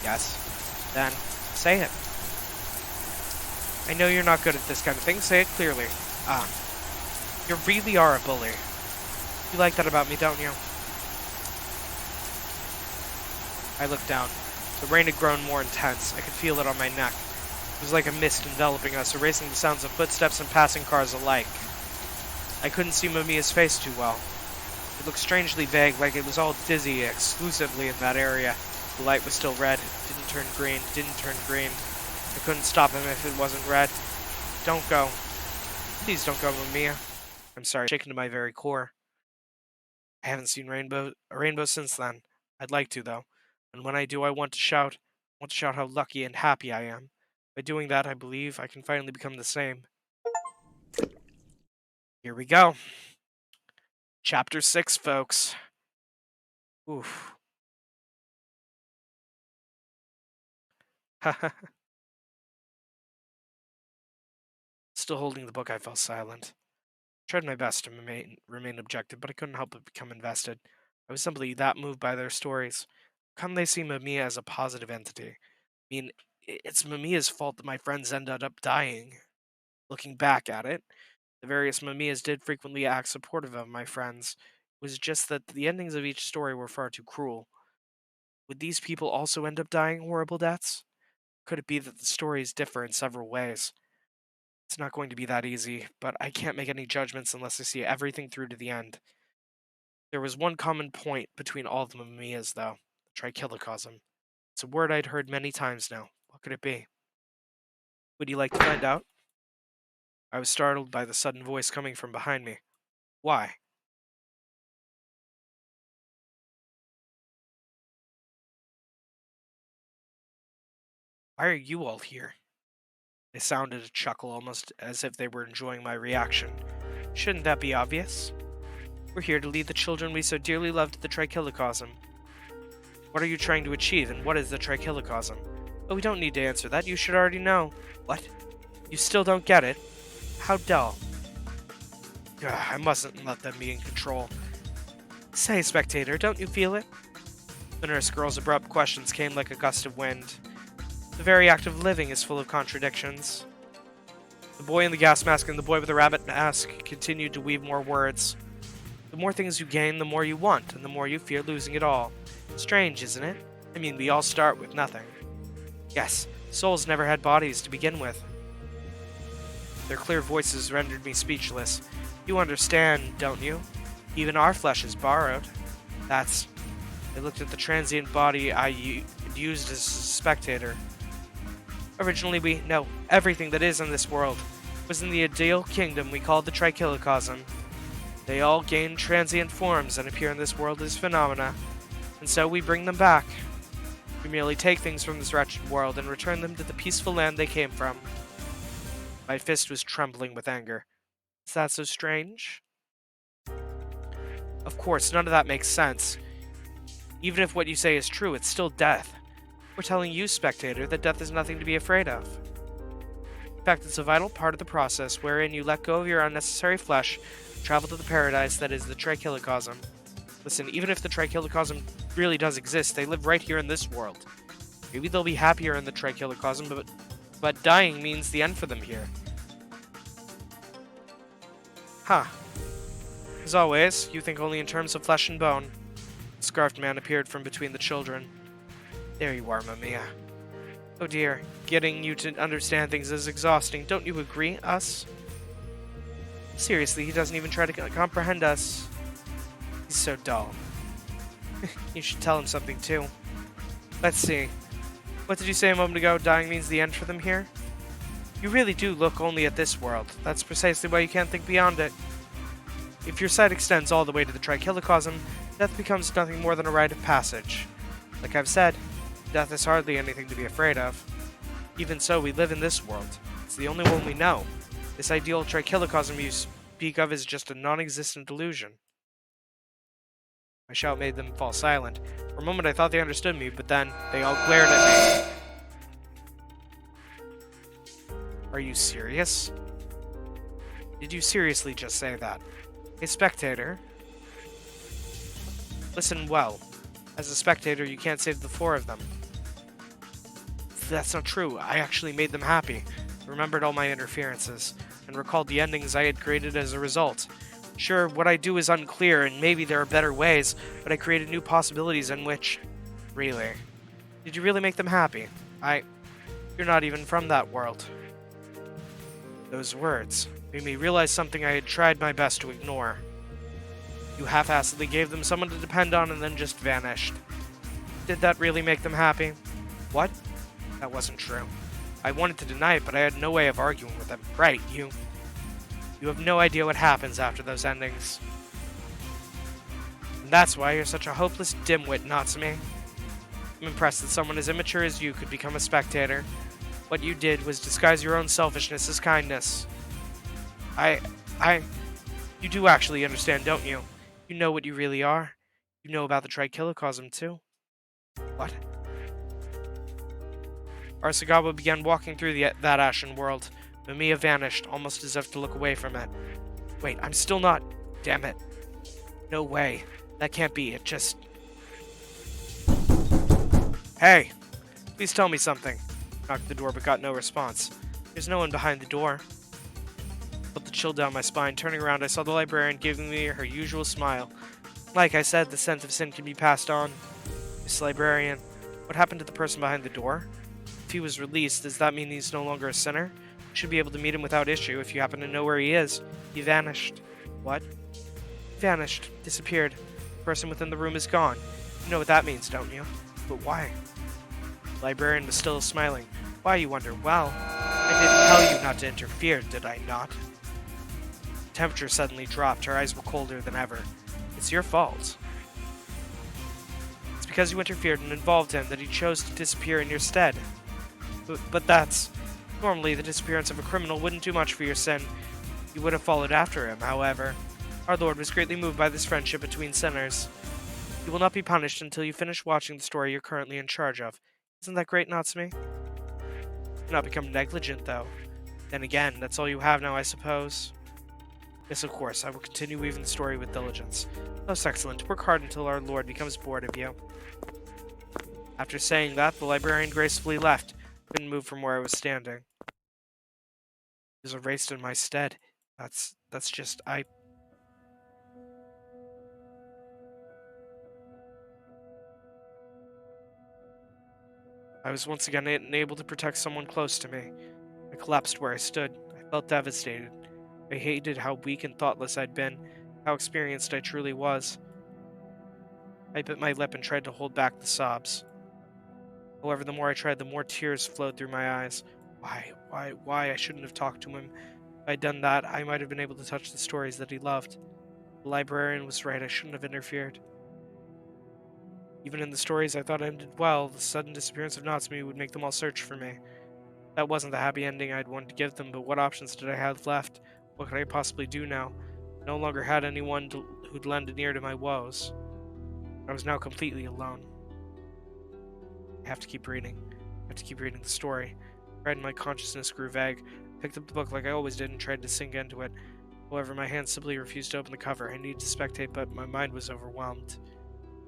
Yes. Then, say it. I know you're not good at this kind of thing. Say it clearly. Ah, you really are a bully. You like that about me, don't you? I looked down. The rain had grown more intense. I could feel it on my neck. It was like a mist enveloping us, erasing the sounds of footsteps and passing cars alike. I couldn't see Mamiya's face too well. It looked strangely vague, like it was all dizzy exclusively in that area. The light was still red. It didn't turn green. I couldn't stop him if it wasn't red. Don't go. Please don't go, Mamiya. I'm sorry, shaken to my very core. I haven't seen a rainbow since then. I'd like to, though. And when I do, I want to shout. I want to shout how lucky and happy I am. By doing that, I believe I can finally become the same. Here we go. Chapter 6, folks. Oof. Still holding the book, I fell silent. I tried my best to remain objective, but I couldn't help but become invested. I was simply that moved by their stories. Come they see Mamiya as a positive entity. I mean, it's Mamiya's fault that my friends ended up dying. Looking back at it, the various Mamiyas did frequently act supportive of my friends. It was just that the endings of each story were far too cruel. Would these people also end up dying horrible deaths? Could it be that the stories differ in several ways? It's not going to be that easy, but I can't make any judgments unless I see everything through to the end. There was one common point between all of the Mamiyas, though. Trichilocosm. It's a word I'd heard many times now. What could it be? Would you like to find out? I was startled by the sudden voice coming from behind me. Why? Why are you all here? They sounded a chuckle, almost as if they were enjoying my reaction. Shouldn't that be obvious? We're here to lead the children we so dearly love to the Trichilocosm. What are you trying to achieve, and what is the Trichilocosm? Oh, we don't need to answer that. You should already know. What? You still don't get it? How dull. Ugh, I mustn't let them be in control. Say, spectator, don't you feel it? The nurse girl's abrupt questions came like a gust of wind. The very act of living is full of contradictions. The boy in the gas mask and the boy with the rabbit mask continued to weave more words. The more things you gain, the more you want, and the more you fear losing it all. Strange, isn't it? I mean, we all start with nothing. Yes, souls never had bodies to begin with. Their clear voices rendered me speechless. You understand, don't you? Even our flesh is borrowed. That's... I looked at the transient body I used as a spectator. Originally everything that is in this world was in the ideal kingdom we called the Trichilocosm. They all gain transient forms and appear in this world as phenomena, and so we bring them back. We merely take things from this wretched world and return them to the peaceful land they came from. My fist was trembling with anger. Is that so strange? Of course, none of that makes sense. Even if what you say is true, it's still death. We're telling you, spectator, that death is nothing to be afraid of. In fact, it's a vital part of the process wherein you let go of your unnecessary flesh, travel to the paradise that is the Trichilocosm. Listen, even if the Trichilocosm really does exist, they live right here in this world. Maybe they'll be happier in the Trichilocosm, but dying means the end for them here. Huh. As always, you think only in terms of flesh and bone. The scarfed man appeared from between the children. There you are, Mamiya. Oh dear, getting you to understand things is exhausting. Don't you agree, us? Seriously, he doesn't even try to comprehend us. He's so dull. You should tell him something, too. Let's see. What did you say a moment ago? Dying means the end for them here? You really do look only at this world. That's precisely why you can't think beyond it. If your sight extends all the way to the Trichilocosm, death becomes nothing more than a rite of passage. Like I've said, death is hardly anything to be afraid of. Even so, we live in this world. It's the only one we know. This ideal Trichilocosm you speak of is just a non-existent illusion. My shout made them fall silent. For a moment I thought they understood me, but then they all glared at me. Are you serious? Did you seriously just say that? A spectator? Listen well. As a spectator, you can't save the four of them. that's not true. I actually made them happy. I remembered all my interferences, and recalled the endings I had created as a result. Sure, what I do is unclear, and maybe there are better ways, but I created new possibilities in which... Really? Did you really make them happy? You're not even from that world. Those words made me realize something I had tried my best to ignore. You half-assedly gave them someone to depend on and then just vanished. Did that really make them happy? What? That wasn't true. I wanted to deny it, but I had no way of arguing with them. Right, you have no idea what happens after those endings. And that's why you're such a hopeless dimwit, Natsume. I'm impressed that someone as immature as you could become a spectator. What you did was disguise your own selfishness as kindness. You do actually understand, don't you? You know what you really are. You know about the trichilocosm, too. What? Arasagawa began walking through that ashen world. Mamiya vanished, almost as if to look away from it. Wait, I'm still not... Damn it. No way. That can't be. It just... Hey! Please tell me something. Knocked at the door but got no response. There's no one behind the door. Felt the chill down my spine. Turning around, I saw the librarian giving me her usual smile. Like I said, the sense of sin can be passed on. Miss Librarian, what happened to the person behind the door? If he was released, does that mean he's no longer a sinner? You should be able to meet him without issue if you happen to know where he is. He vanished. What? Vanished. Disappeared. The person within the room is gone. You know what that means, don't you? But why? The librarian was still smiling. Why, you wonder? Well, I didn't tell you not to interfere, did I not? The temperature suddenly dropped. Her eyes were colder than ever. It's your fault. It's because you interfered and involved him that he chose to disappear in your stead. But that's... Normally, the disappearance of a criminal wouldn't do much for your sin. You would have followed after him, however. Our Lord was greatly moved by this friendship between sinners. You will not be punished until you finish watching the story you're currently in charge of. Isn't that great, Natsume? Do not become negligent, though. Then again, that's all you have now, I suppose. Yes, of course, I will continue weaving the story with diligence. Most excellent. Work hard until our Lord becomes bored of you. After saying that, the librarian gracefully left. Couldn't move from where I was standing. He was erased in my stead. That's just... I was once again unable to protect someone close to me. I collapsed where I stood. I felt devastated. I hated how weak and thoughtless I'd been, how experienced I truly was. I bit my lip and tried to hold back the sobs. However, the more I tried, the more tears flowed through my eyes. Why? I shouldn't have talked to him. If I'd done that, I might have been able to touch the stories that he loved. The librarian was right, I shouldn't have interfered. Even in the stories I thought ended well, the sudden disappearance of Natsume would make them all search for me. That wasn't the happy ending I'd wanted to give them, but what options did I have left? What could I possibly do now? I no longer had anyone who'd lend an ear to my woes. I was now completely alone. I have to keep reading. I have to keep reading the story. Pride in my consciousness grew vague. I picked up the book like I always did and tried to sink into it. However, my hands simply refused to open the cover. I needed to spectate, but my mind was overwhelmed.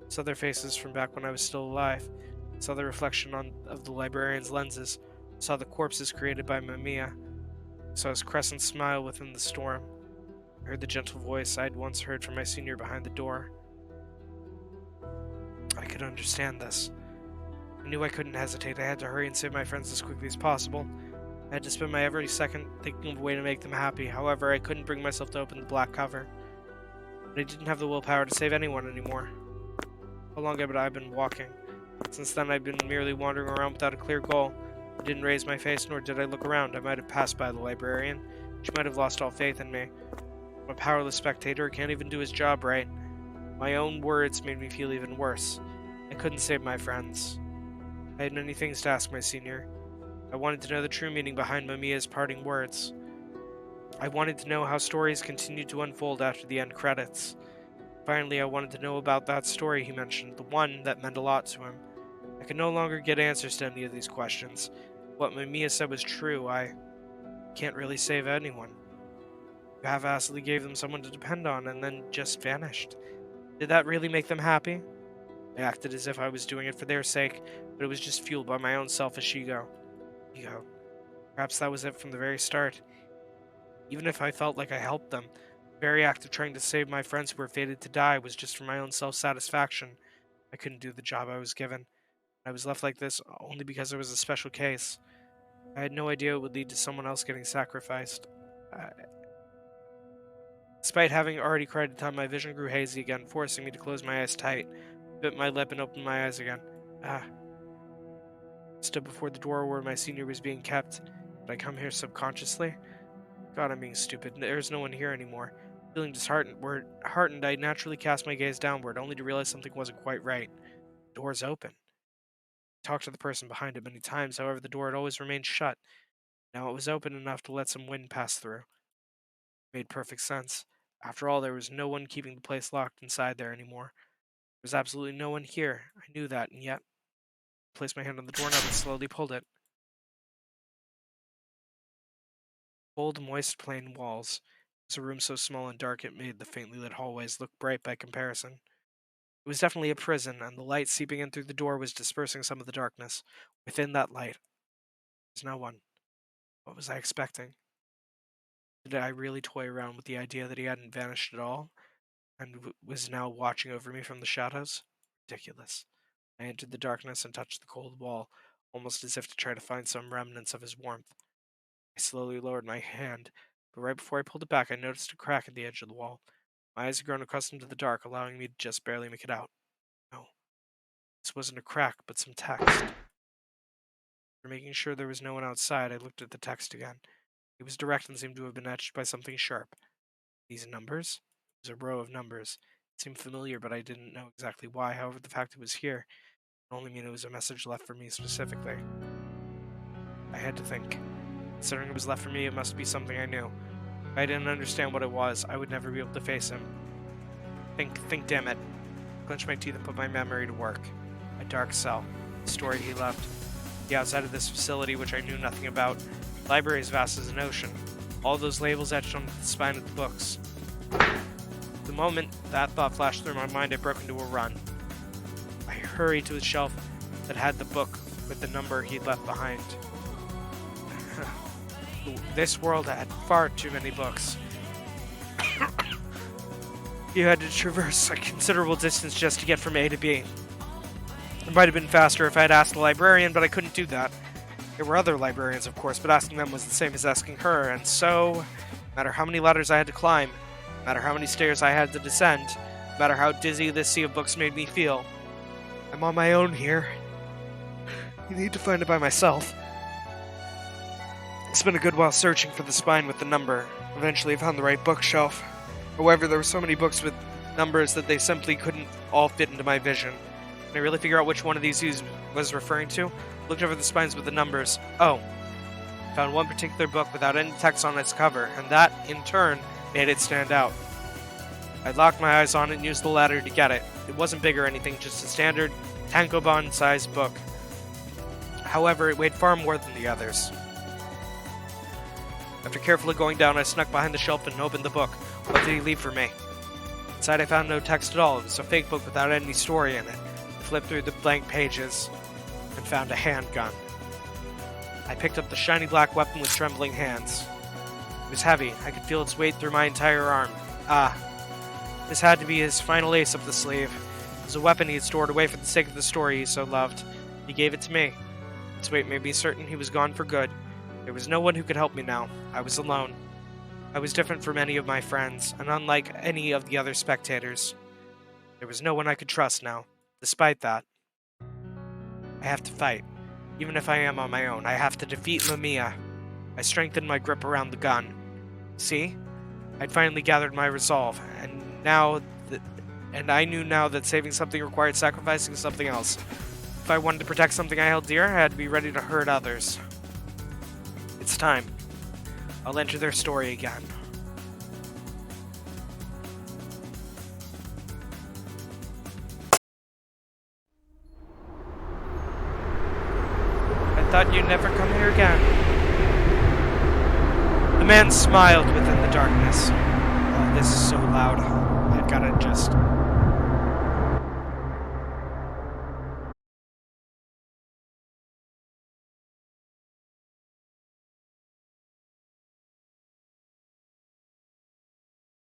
I saw their faces from back when I was still alive. I saw the reflection of the librarian's lenses. I saw the corpses created by Mamiya. I saw his crescent smile within the storm. I heard the gentle voice I'd once heard from my senior behind the door. I could understand this. I knew I couldn't hesitate. I had to hurry and save my friends as quickly as possible. I had to spend my every second thinking of a way to make them happy. However, I couldn't bring myself to open the black cover. But I didn't have the willpower to save anyone anymore. How long had I been walking? Since then, I'd been merely wandering around without a clear goal. I didn't raise my face, nor did I look around. I might have passed by the librarian. She might have lost all faith in me. I'm a powerless spectator who can't even do his job right. My own words made me feel even worse. I couldn't save my friends. I had many things to ask my senior. I wanted to know the true meaning behind Mamiya's parting words. I wanted to know how stories continued to unfold after the end credits. Finally, I wanted to know about that story he mentioned, the one that meant a lot to him. I could no longer get answers to any of these questions. What Mamiya said was true. I can't really save anyone. You half-assedly gave them someone to depend on and then just vanished. Did that really make them happy? I acted as if I was doing it for their sake, but it was just fueled by my own selfish ego. Ego. Perhaps that was it from the very start. Even if I felt like I helped them, the very act of trying to save my friends who were fated to die was just for my own self-satisfaction. I couldn't do the job I was given. I was left like this only because I was a special case. I had no idea it would lead to someone else getting sacrificed. Uh, Despite having already cried at the time, my vision grew hazy again, forcing me to close my eyes tight, bit my lip, and open my eyes again. Ah. Stood before the door where my senior was being kept. Did I come here subconsciously? God, I'm being stupid. There's no one here anymore. Feeling heartened, I naturally cast my gaze downward, only to realize something wasn't quite right. The door's open. I talked to the person behind it many times, however, the door had always remained shut. Now it was open enough to let some wind pass through. It made perfect sense. After all, there was no one keeping the place locked inside there anymore. There was absolutely no one here. I knew that, and yet I placed my hand on the doorknob and slowly pulled it. Cold, moist, plain walls. It was a room so small and dark it made the faintly lit hallways look bright by comparison. It was definitely a prison, and the light seeping in through the door was dispersing some of the darkness. Within that light, there was no one. What was I expecting? Did I really toy around with the idea that he hadn't vanished at all, and was now watching over me from the shadows? Ridiculous. I entered the darkness and touched the cold wall, almost as if to try to find some remnants of his warmth. I slowly lowered my hand, but right before I pulled it back, I noticed a crack at the edge of the wall. My eyes had grown accustomed to the dark, allowing me to just barely make it out. No, this wasn't a crack, but some text. For making sure there was no one outside, I looked at the text again. It was direct and seemed to have been etched by something sharp. These numbers? It was a row of numbers. It seemed familiar, but I didn't know exactly why. However, the fact it was here could only mean it was a message left for me specifically. I had to think. Considering it was left for me, it must be something I knew. If I didn't understand what it was, I would never be able to face him. Think, damn it. I clenched my teeth and put my memory to work. A dark cell. The story he left. The outside of this facility, which I knew nothing about. The library as vast as an ocean. All those labels etched onto the spine of the books. The moment that thought flashed through my mind, I broke into a run. I hurried to the shelf that had the book with the number he'd left behind. This world had far too many books. You had to traverse a considerable distance just to get from A to B. It might have been faster if I had asked the librarian, but I couldn't do that. There were other librarians, of course, but asking them was the same as asking her, and so, no matter how many ladders I had to climb, no matter how many stairs I had to descend, no matter how dizzy this sea of books made me feel, I'm on my own here. You need to find it by myself. I spent a good while searching for the spine with the number. Eventually I found the right bookshelf. However, there were so many books with numbers that they simply couldn't all fit into my vision. Can I really figure out which one of these he was referring to? Looked over the spines with the numbers. Oh. Found one particular book without any text on its cover, and that, in turn, made it stand out. I locked my eyes on it and used the ladder to get it. It wasn't big or anything, just a standard tankobon-sized book. However, it weighed far more than the others. After carefully going down, I snuck behind the shelf and opened the book. What did he leave for me? Inside I found no text at all. It was a fake book without any story in it. I flipped through the blank pages and found a handgun. I picked up the shiny black weapon with trembling hands. It was heavy. I could feel its weight through my entire arm. Ah. This had to be his final ace up the sleeve. It was a weapon he had stored away for the sake of the story he so loved. He gave it to me. Its weight made me certain he was gone for good. There was no one who could help me now. I was alone. I was different from any of my friends, and unlike any of the other spectators. There was no one I could trust now. Despite that, I have to fight. Even if I am on my own, I have to defeat Mamiya. I strengthened my grip around the gun. See? I'd finally gathered my resolve, and I knew now that saving something required sacrificing something else. If I wanted to protect something I held dear, I had to be ready to hurt others. It's time. I'll enter their story again. I thought you'd never come here again. The man smiled within the darkness. Oh, this is so loud. I've gotta just